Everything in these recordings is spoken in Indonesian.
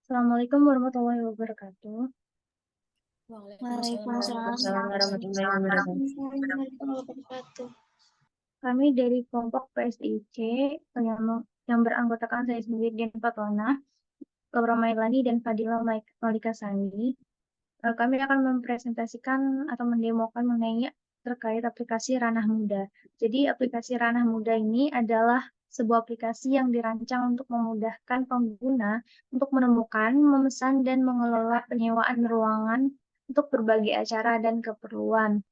Assalamualaikum warahmatullahi wabarakatuh. Waalaikumsalam Waalaikumsalam warahmatullahi warahmatullahi wabarakatuh. wabarakatuh. Assalamualaikum warahmatullahi wabarakatuh. Kami dari kelompok PSIC yang beranggotakan saya sendiri dan Fatona, Laura Mailani dan Fadila Malika Sandi. Kami akan mempresentasikan atau mendemokan mengenai terkait aplikasi Ranah Muda. Jadi aplikasi Ranah Muda ini adalah sebuah aplikasi yang dirancang untuk memudahkan pengguna untuk menemukan, memesan, dan mengelola penyewaan ruangan untuk berbagai acara dan keperluan.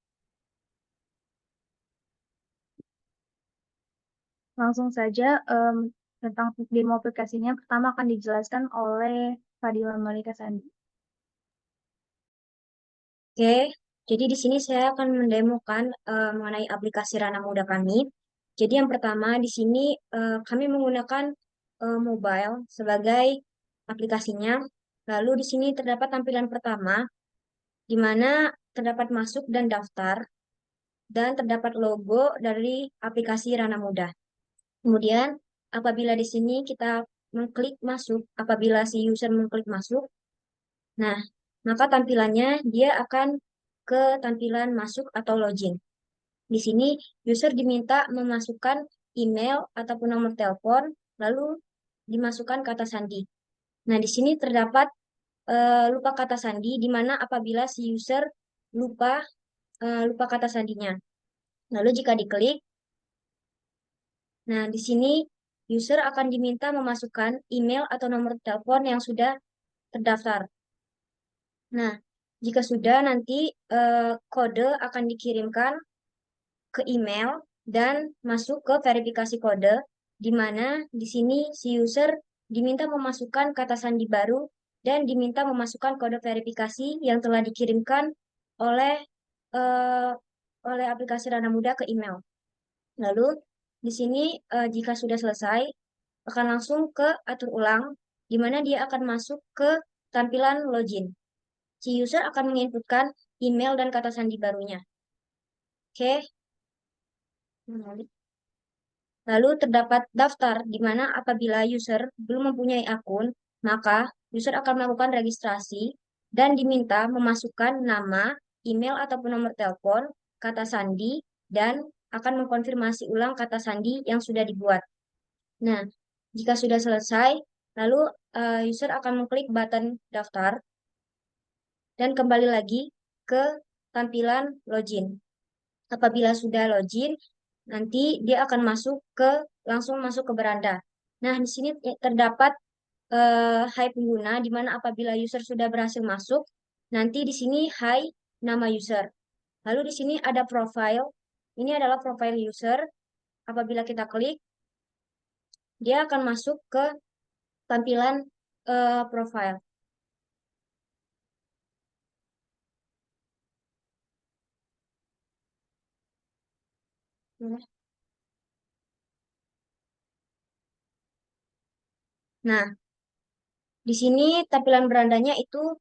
Langsung saja tentang demo aplikasinya pertama akan dijelaskan oleh Fadila Malika Sandi. Oke, jadi di sini saya akan mendemokan mengenai aplikasi Rana Muda kami. Jadi yang pertama di sini kami menggunakan mobile sebagai aplikasinya. Lalu di sini terdapat tampilan pertama, di mana terdapat masuk dan daftar, dan terdapat logo dari aplikasi Rana Muda. Kemudian apabila di sini kita mengklik masuk, apabila si user mengklik masuk, nah, maka tampilannya dia akan ke tampilan masuk atau login. Di sini user diminta memasukkan email ataupun nomor telepon, lalu dimasukkan kata sandi. Nah, di sini terdapat lupa kata sandi, di mana apabila si user lupa lupa kata sandinya. Lalu jika diklik, nah di sini user akan diminta memasukkan email atau nomor telepon yang sudah terdaftar. Nah, jika sudah nanti kode akan dikirimkan ke email dan masuk ke verifikasi kode, di mana di sini si user diminta memasukkan kata sandi baru dan diminta memasukkan kode verifikasi yang telah dikirimkan oleh eh, oleh aplikasi Rana Muda ke email. Lalu di sini jika sudah selesai akan langsung ke atur ulang, di mana dia akan masuk ke tampilan login. Si user akan menginputkan email dan kata sandi barunya. Oke. Lalu terdapat daftar, di mana apabila user belum mempunyai akun, maka user akan melakukan registrasi dan diminta memasukkan nama, email ataupun nomor telepon, kata sandi, dan akan mengkonfirmasi ulang kata sandi yang sudah dibuat. Nah, jika sudah selesai, lalu user akan mengklik button daftar dan kembali lagi ke tampilan login. Apabila sudah login, nanti dia akan langsung masuk ke beranda. Nah, di sini terdapat hai pengguna, di mana apabila user sudah berhasil masuk, nanti di sini hai nama user. Lalu di sini ada profile. Ini adalah profile user. Apabila kita klik, dia akan masuk ke tampilan profile. Nah, di sini tampilan berandanya itu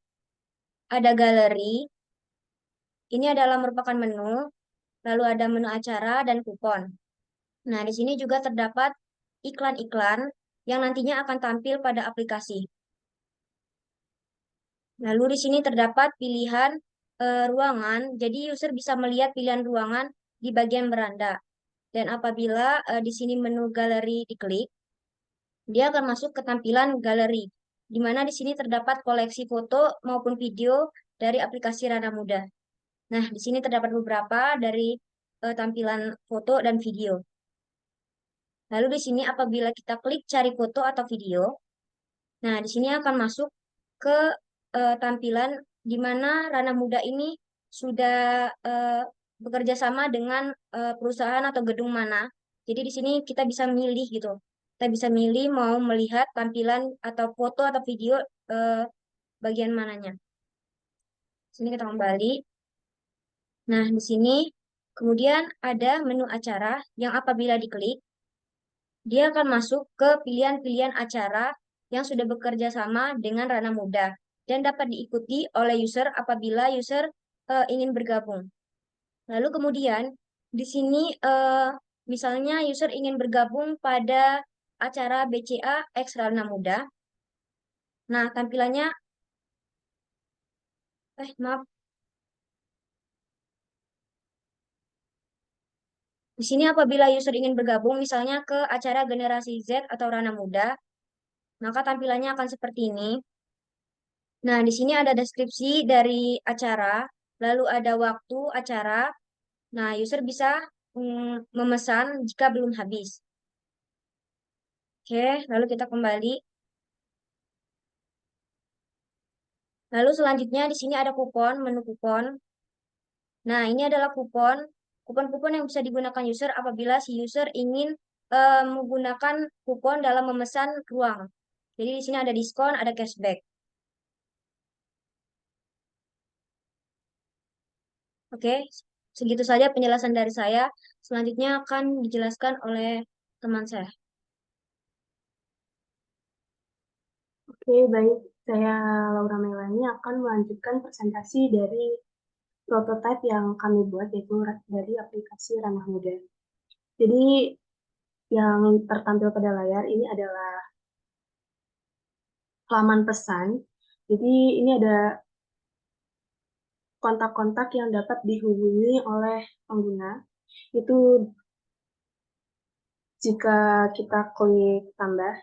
ada galeri. Ini adalah merupakan menu, lalu ada menu acara dan kupon. Nah, di sini juga terdapat iklan-iklan yang nantinya akan tampil pada aplikasi. Lalu di sini terdapat pilihan ruangan, jadi user bisa melihat pilihan ruangan di bagian beranda. Dan apabila di sini menu galeri diklik, dia akan masuk ke tampilan galeri, di mana di sini terdapat koleksi foto maupun video dari aplikasi Rana Muda. Nah, di sini terdapat beberapa dari tampilan foto dan video. Lalu di sini apabila kita klik cari foto atau video, nah di sini akan masuk ke tampilan di mana Rana Muda ini sudah eh, bekerja sama dengan perusahaan atau gedung mana. Jadi di sini kita bisa milih gitu. Kita bisa milih mau melihat tampilan atau foto atau video eh, bagian mananya. Sini kita kembali. Nah, di sini kemudian ada menu acara yang apabila diklik, dia akan masuk ke pilihan-pilihan acara yang sudah bekerja sama dengan Rana Muda dan dapat diikuti oleh user apabila user ingin bergabung. Lalu kemudian di sini misalnya user ingin bergabung pada acara BCA X Rana Muda. Nah, tampilannya, maaf, di sini apabila user ingin bergabung misalnya ke acara generasi Z atau Rana Muda, maka tampilannya akan seperti ini. Nah, di sini ada deskripsi dari acara, lalu ada waktu acara. Nah, user bisa memesan jika belum habis. Oke, lalu kita kembali. Lalu selanjutnya di sini ada kupon, menu kupon. Nah, ini adalah kupon. Kupon-kupon yang bisa digunakan user apabila si user ingin menggunakan kupon dalam memesan ruang. Jadi di sini ada diskon, ada cashback. Oke, segitu saja penjelasan dari saya. Selanjutnya akan dijelaskan oleh teman saya. Oke, baik. Saya Laura Melani akan melanjutkan presentasi dari prototipe yang kami buat, yaitu dari aplikasi Ranah Muda. Jadi, yang tertampil pada layar ini adalah halaman pesan. Jadi, ini ada kontak-kontak yang dapat dihubungi oleh pengguna. Itu jika kita klik tambah,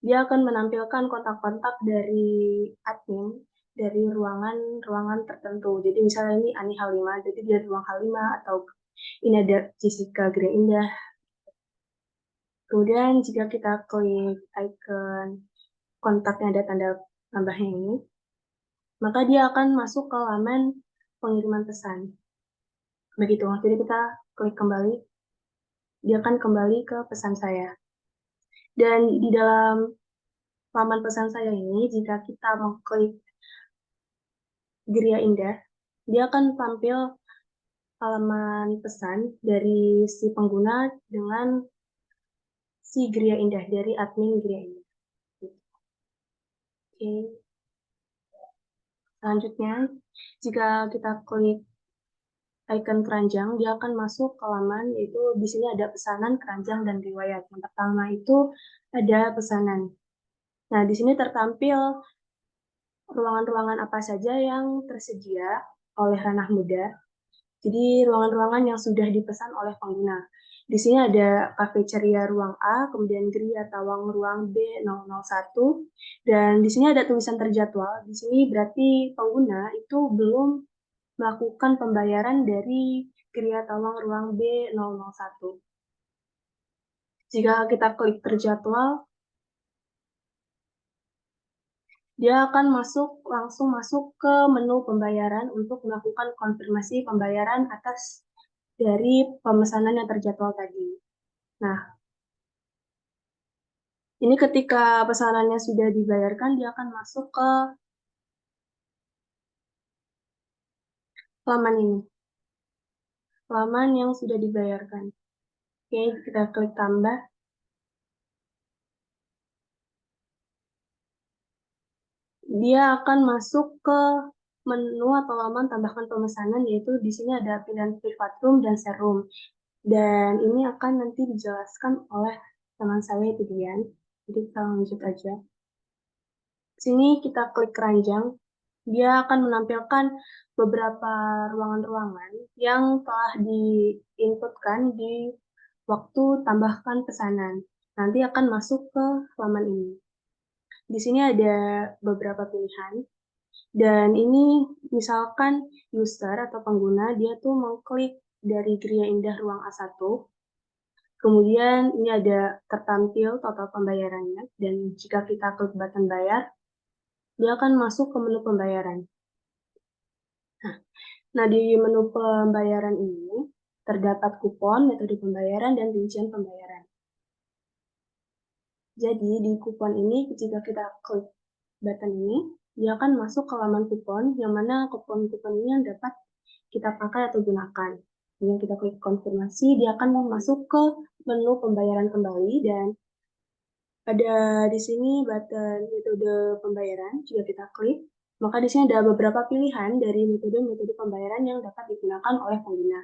dia akan menampilkan kontak-kontak dari admin dari ruangan-ruangan tertentu. Jadi misalnya ini Ani Halima, jadi dia ruang Halima, atau ini ada Jessica Gria Indah. Kemudian jika kita klik icon kontak yang ada tanda tambahnya ini, maka dia akan masuk ke laman pengiriman pesan. Begitu, jadi kita klik kembali, dia akan kembali ke pesan saya. Dan di dalam laman pesan saya ini, jika kita mengklik Gria Indah, dia akan tampil halaman pesan dari si pengguna dengan si Gria Indah, dari admin Gria Indah. Oke. Selanjutnya, jika kita klik icon keranjang, dia akan masuk ke halaman, yaitu di sini ada pesanan, keranjang, dan riwayat. Yang pertama itu ada pesanan. Nah, di sini tertampil ruangan-ruangan apa saja yang tersedia oleh Ranah Muda. Jadi ruangan-ruangan yang sudah dipesan oleh pengguna. Di sini ada Cafe Ceria ruang A, kemudian Gria Tawang ruang B001, dan di sini ada tulisan terjadwal. Di sini berarti pengguna itu belum melakukan pembayaran dari Gria Tawang ruang B001. Jika kita klik terjadwal, dia akan langsung masuk ke menu pembayaran untuk melakukan konfirmasi pembayaran atas dari pemesanan yang terjadwal tadi. Nah, ini ketika pesanannya sudah dibayarkan, dia akan masuk ke laman ini. Laman yang sudah dibayarkan. Oke, kita klik tambah. Dia akan masuk ke menu atau laman tambahkan pemesanan, yaitu di sini ada pilihan privat room dan share room. Dan ini akan nanti dijelaskan oleh teman saya itu Dian. Jadi kita lanjut aja. Sini kita klik keranjang, dia akan menampilkan beberapa ruangan-ruangan yang telah diinputkan di waktu tambahkan pesanan. Nanti akan masuk ke laman ini. Di sini ada beberapa pilihan, dan ini misalkan user atau pengguna, dia tuh mengklik dari Gria Indah ruang A1, kemudian ini ada tertampil total pembayarannya, dan jika kita klik button bayar, dia akan masuk ke menu pembayaran. Nah, di menu pembayaran ini terdapat kupon, metode pembayaran, dan rincian pembayaran. Jadi, di kupon ini, jika kita klik button ini, dia akan masuk ke laman kupon, yang mana kupon-kupon ini yang dapat kita pakai atau gunakan. Kemudian kita klik konfirmasi, dia akan masuk ke menu pembayaran kembali, dan ada di sini button metode pembayaran. Jika kita klik, maka di sini ada beberapa pilihan dari metode-metode pembayaran yang dapat digunakan oleh pengguna.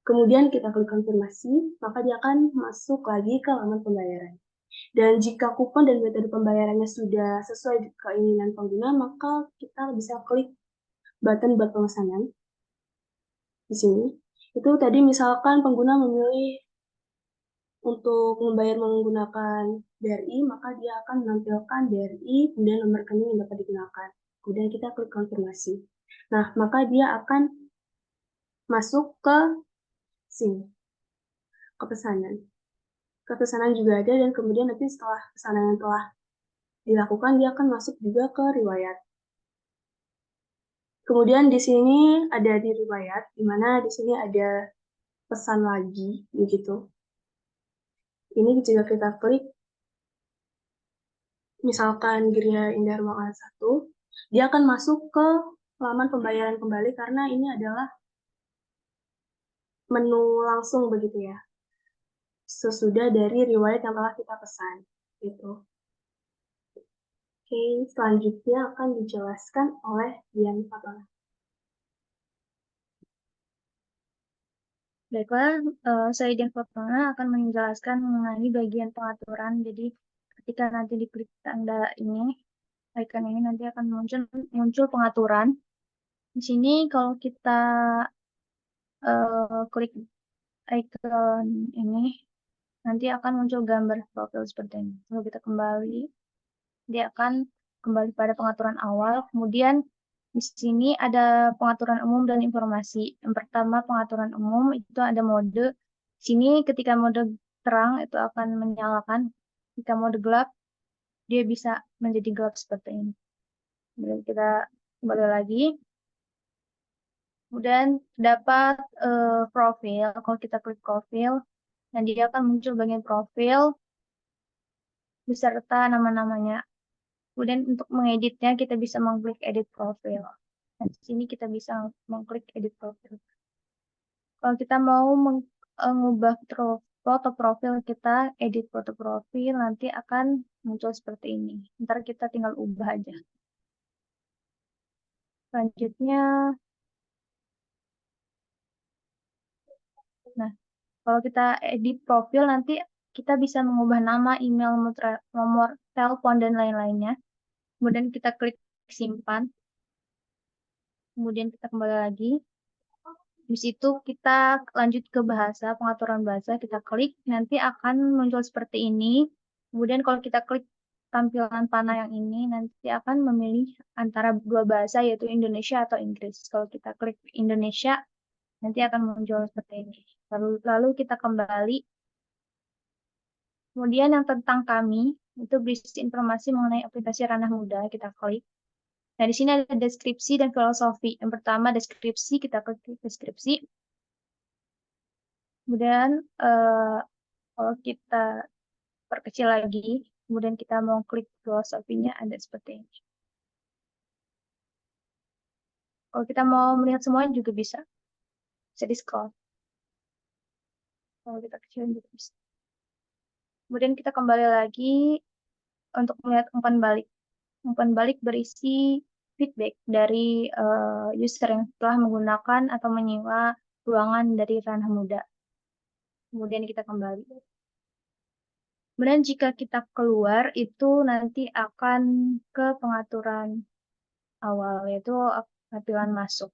Kemudian kita klik konfirmasi, maka dia akan masuk lagi ke laman pembayaran. Dan jika kupon dan metode pembayarannya sudah sesuai keinginan pengguna, maka kita bisa klik button buat pemesanan di sini. Itu tadi misalkan pengguna memilih untuk membayar menggunakan BRI, maka dia akan menampilkan BRI, kemudian nomor rekening yang dapat digunakan. Kemudian kita klik konfirmasi. Nah, maka dia akan masuk ke sini, ke pesanan. Ke pesanan juga ada, dan kemudian nanti setelah pesanan yang telah dilakukan, dia akan masuk juga ke riwayat. Kemudian di sini ada di riwayat, di mana di sini ada pesan lagi, begitu. Ini jika kita klik, misalkan Gria Indah Ruangan 1, dia akan masuk ke halaman pembayaran kembali karena ini adalah menu langsung begitu ya, sesudah dari riwayat yang telah kita pesan. Gitu. Oke, selanjutnya akan dijelaskan oleh Dian Fatona. Baiklah, saya Dian Fatona akan menjelaskan mengenai bagian pengaturan. Jadi ketika nanti diklik tanda ini, icon ini nanti akan muncul pengaturan. Di sini kalau kita klik icon ini, nanti akan muncul gambar profil seperti ini. Kalau kita kembali, dia akan kembali pada pengaturan awal. Kemudian di sini ada pengaturan umum dan informasi. Yang pertama pengaturan umum itu ada mode. Di sini ketika mode terang itu akan menyalakan. Jika mode gelap, dia bisa menjadi gelap seperti ini. Kemudian kita kembali lagi. Kemudian dapat profil. Kalau kita klik profil, dan dia akan muncul bagian profil beserta nama-namanya. Kemudian untuk mengeditnya kita bisa mengklik edit profil. Nah, di sini kita bisa mengklik edit profil. Kalau kita mau mengubah foto profil kita, edit foto profil, nanti akan muncul seperti ini. Ntar kita tinggal ubah aja. Selanjutnya, nah, kalau kita edit profil nanti kita bisa mengubah nama, email, nomor telepon, dan lain-lainnya. Kemudian kita klik simpan. Kemudian kita kembali lagi. Di situ kita lanjut ke bahasa, pengaturan bahasa, kita klik, nanti akan muncul seperti ini. Kemudian kalau kita klik tampilan panah yang ini, nanti akan memilih antara dua bahasa, yaitu Indonesia atau Inggris. Kalau kita klik Indonesia, nanti akan muncul seperti ini. Lalu kita kembali. Kemudian yang tentang kami, itu berisi informasi mengenai aplikasi Ranah Muda, kita klik. Nah, di sini ada deskripsi dan filosofi. Yang pertama deskripsi, kita klik deskripsi. Kemudian kalau kita perkecil lagi, kemudian kita mau klik filosofinya ada seperti ini. Kalau kita mau melihat semuanya juga bisa di scroll. Kalau kita kecilin juga bisa. Kemudian kita kembali lagi untuk melihat umpan balik. Umpan balik berisi feedback dari user yang telah menggunakan atau menyewa ruangan dari Ranah Muda. Kemudian kita kembali. Kemudian jika kita keluar itu nanti akan ke pengaturan awal, yaitu tampilan masuk.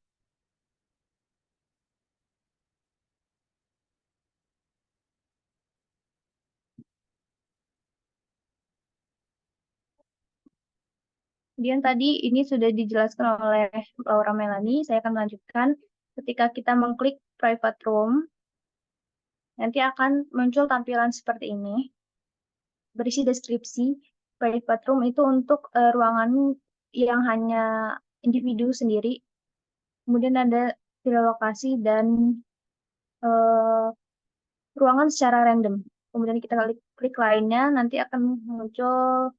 Kemudian tadi ini sudah dijelaskan oleh Laura Melanie, saya akan melanjutkan. Ketika kita mengklik private room, nanti akan muncul tampilan seperti ini. Berisi deskripsi. Private room itu untuk ruangan yang hanya individu sendiri. Kemudian ada pilih lokasi dan ruangan secara random. Kemudian kita klik lainnya, nanti akan muncul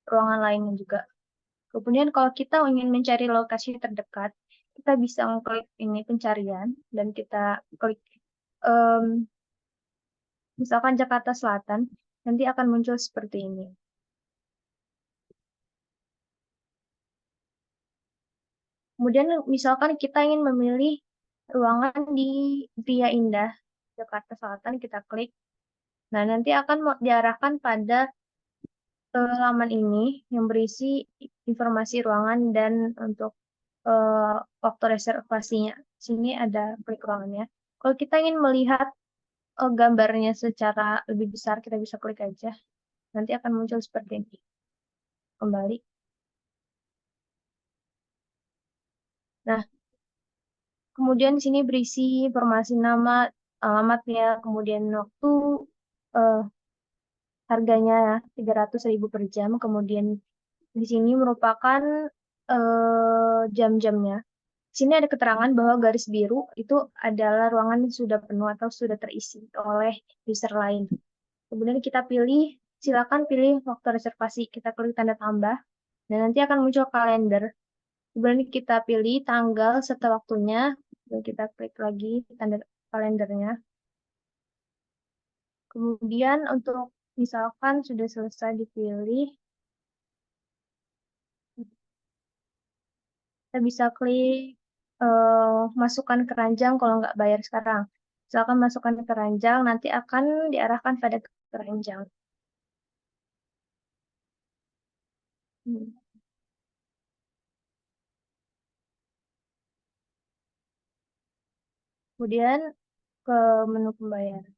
ruangan lainnya juga. Kemudian kalau kita ingin mencari lokasi terdekat, kita bisa mengklik ini pencarian dan kita klik misalkan Jakarta Selatan, nanti akan muncul seperti ini. Kemudian misalkan kita ingin memilih ruangan di Gria Indah, Jakarta Selatan, kita klik. Nah, nanti akan diarahkan pada laman ini yang berisi informasi ruangan dan untuk waktu reservasinya. Sini ada klik ruangannya. Kalau kita ingin melihat gambarnya secara lebih besar, kita bisa klik aja. Nanti akan muncul seperti ini. Kembali. Nah, kemudian di sini berisi informasi nama, alamatnya, kemudian waktu, eh, harganya 300.000 per jam. Kemudian di sini merupakan jam-jamnya. Di sini ada keterangan bahwa garis biru itu adalah ruangan yang sudah penuh atau sudah terisi oleh user lain. Kemudian kita pilih, silakan pilih waktu reservasi. Kita klik tanda tambah, dan nanti akan muncul kalender. Kemudian kita pilih tanggal serta waktunya, dan kita klik lagi tanda kalendernya. Kemudian untuk misalkan sudah selesai dipilih, kita bisa klik masukkan keranjang kalau nggak bayar sekarang. Misalkan masukkan ke keranjang, nanti akan diarahkan pada keranjang. Hmm. Kemudian ke menu pembayaran.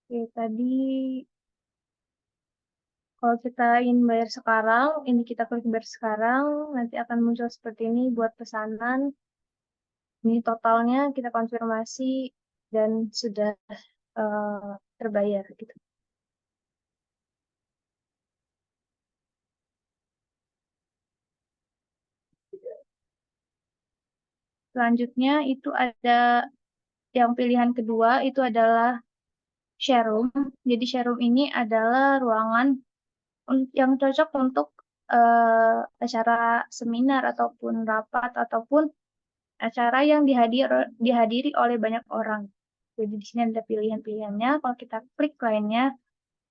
Oke, tadi kalau kita ingin bayar sekarang, ini kita klik bayar sekarang, nanti akan muncul seperti ini buat pesanan. Ini totalnya kita konfirmasi dan sudah terbayar gitu. Selanjutnya itu ada yang pilihan kedua itu adalah share room. Jadi share room ini adalah ruangan yang cocok untuk acara seminar ataupun rapat ataupun acara yang dihadiri oleh banyak orang. Jadi di sini ada pilihan-pilihannya. Kalau kita klik lainnya,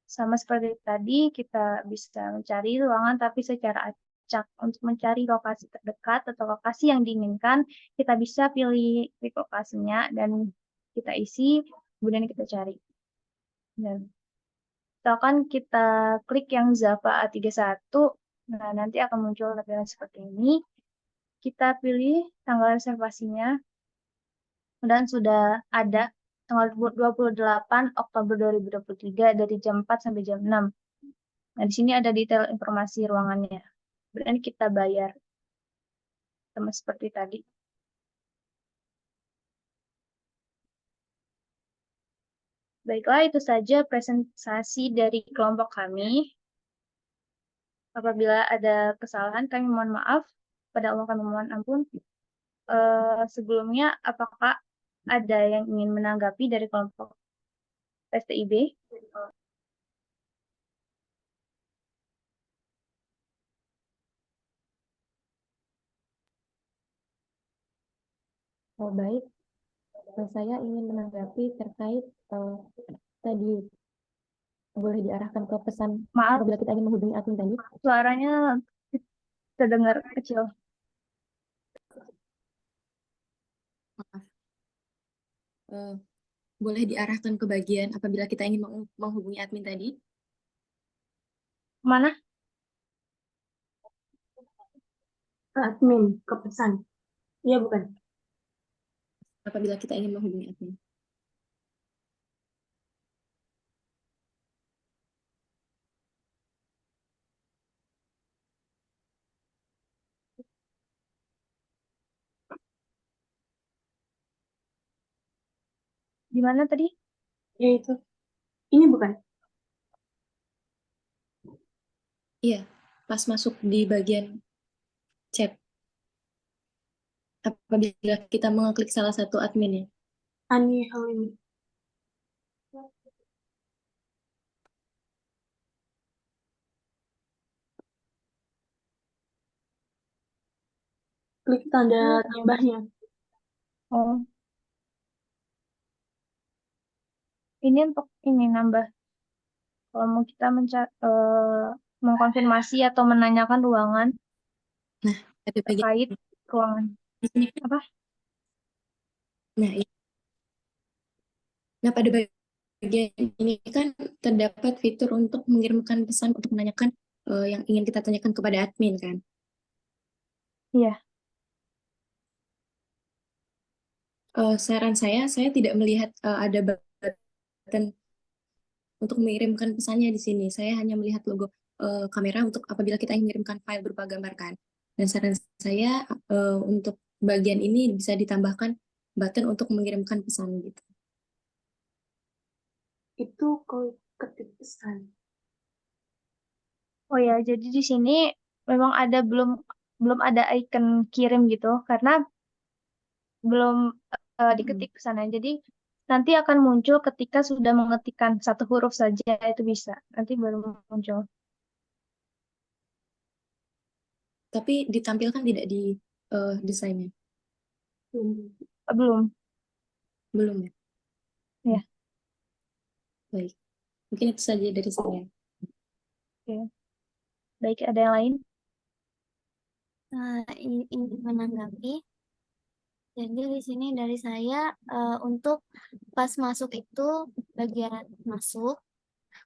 sama seperti tadi, kita bisa mencari ruangan tapi secara acak. Untuk mencari lokasi terdekat atau lokasi yang diinginkan, kita bisa pilih klik lokasinya dan kita isi, kemudian kita cari. Dan misalkan kita klik yang Zava A31, nah nanti akan muncul tampilan seperti ini. Kita pilih tanggal reservasinya, dan sudah ada tanggal 28 Oktober 2023 dari jam 4 sampai jam 6. Nah, di sini ada detail informasi ruangannya. Kemudian kita bayar sama seperti tadi. Baiklah, itu saja presentasi dari kelompok kami. Apabila ada kesalahan, kami mohon maaf. Pada Allah kami mohon ampun. Sebelumnya, apakah ada yang ingin menanggapi dari kelompok STIB? Oh, baik. Saya ingin menanggapi terkait tadi boleh diarahkan ke pesan Maaf, apabila kita ingin menghubungi admin tadi. suaranya terdengar kecil. Maaf. Boleh diarahkan ke bagian apabila kita ingin menghubungi admin tadi. Mana? Ke admin, ke pesan. Iya, bukan. Apabila kita ingin menghubungi admin. Di mana tadi? Ya itu. Ini bukan. Iya, pas masuk di bagian chat. Apabila kita mengeklik salah satu adminnya. Ani Halim. Klik tanda tambahnya. Oh, ini untuk ini nambah Kalau mau kita mengkonfirmasi atau menanyakan ruangan Nah, pada bagian terkait ruangan di sini, apa? nah, nah pada bagian ini kan terdapat fitur untuk mengirimkan pesan untuk menanyakan yang ingin kita tanyakan kepada admin kan. Iya. Saran saya tidak melihat ada button untuk mengirimkan pesannya di sini. Saya hanya melihat logo kamera untuk apabila kita ingin mengirimkan file berupa gambar kan. Dan saran saya untuk bagian ini bisa ditambahkan button untuk mengirimkan pesan gitu. Itu kalau ketik pesan. Oh ya, jadi di sini memang belum ada icon kirim gitu karena belum diketik pesannya. Jadi nanti akan muncul ketika sudah mengetikkan satu huruf saja itu bisa. Nanti baru muncul. Tapi ditampilkan tidak di desainnya? Belum. Belum ya? Ya. Baik. Mungkin itu saja dari saya. Oke. Baik, ada yang lain? Ini menanggapi. Jadi di sini dari saya untuk pas masuk itu bagian masuk.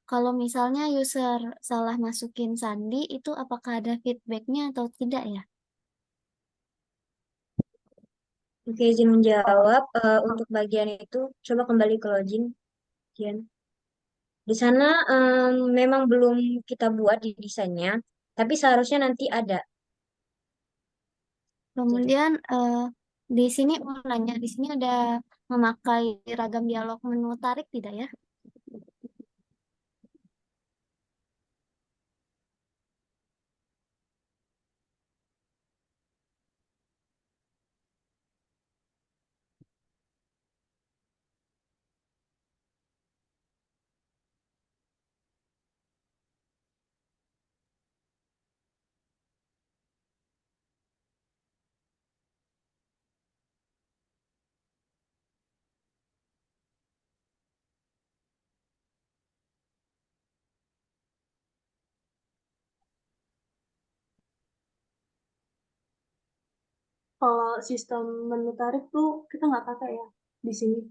Kalau misalnya user salah masukin sandi itu apakah ada feedbacknya atau tidak ya? Oke, izin menjawab. Untuk bagian itu, coba kembali ke login, Jian. Di sana memang belum kita buat di desainnya, tapi seharusnya nanti ada. Kemudian di sini mau nanya, di sini ada memakai ragam dialog menu tarik tidak ya? Kalau sistem menu tarik tuh kita nggak pakai ya di sini.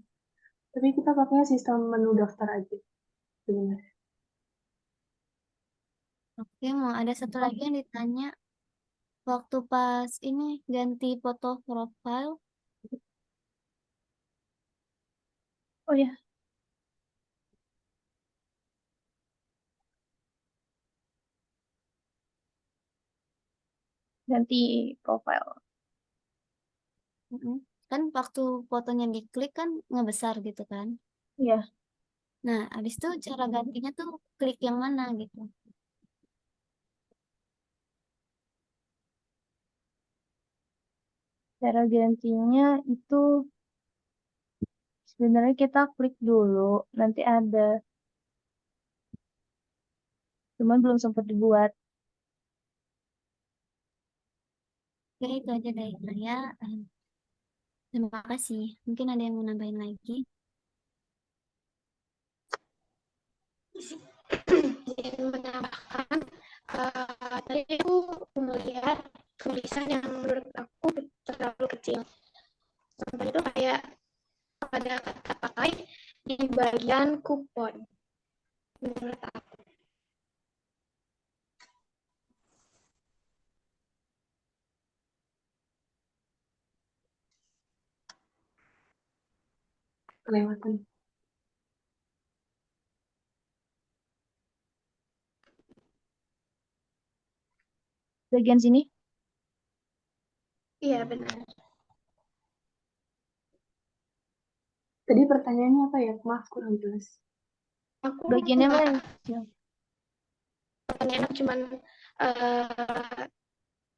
Tapi kita pakainya sistem menu daftar aja sebenarnya. Oke, mau ada satu lagi yang ditanya. Waktu pas ini ganti foto profile, Oh ya, ganti profile. kan waktu fotonya diklik kan ngebesar gitu kan. Iya, Nah, habis itu cara gantinya tuh klik yang mana gitu. cara gantinya itu sebenarnya kita klik dulu, nanti ada, cuman belum sempat dibuat. Oke, itu aja dari saya. Terima kasih. Mungkin ada yang mau nambahin lagi. Ingin menambahkan, tadi aku melihat tulisan yang menurut aku terlalu kecil. Sampai itu kayak pada kata pakai di bagian kupon. Menurut aku. Kelewatan. Bagian sini, Iya benar. Tadi pertanyaannya apa ya? Maaf kurang jelas. Aku bagiannya nggak mana? Ya. pertanyaan cuman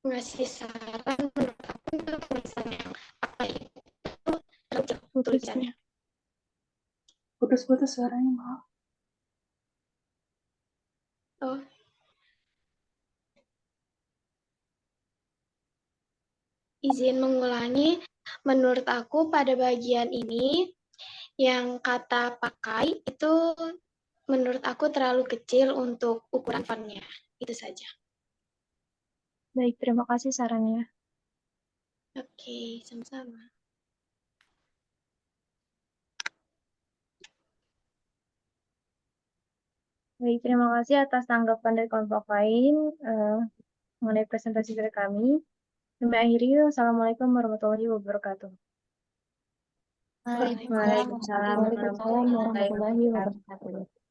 ngasih saran menurut aku untuk tulisan yang pakai itu kecil Putus. tulisannya. Putus-putus suaranya, maaf. Oh. Izin mengulangi, menurut aku pada bagian ini yang kata pakai itu menurut aku terlalu kecil untuk ukuran fontnya. Itu saja. Baik, terima kasih sarannya. Oke, sama-sama. Baik, terima kasih atas tanggapan dari kelompok lain mengenai presentasi dari kami. Kami akhiri, wassalamualaikum warahmatullahi wabarakatuh. Waalaikumsalam Waalaikumsalam Waalaikumsalam warahmatullahi wabarakatuh.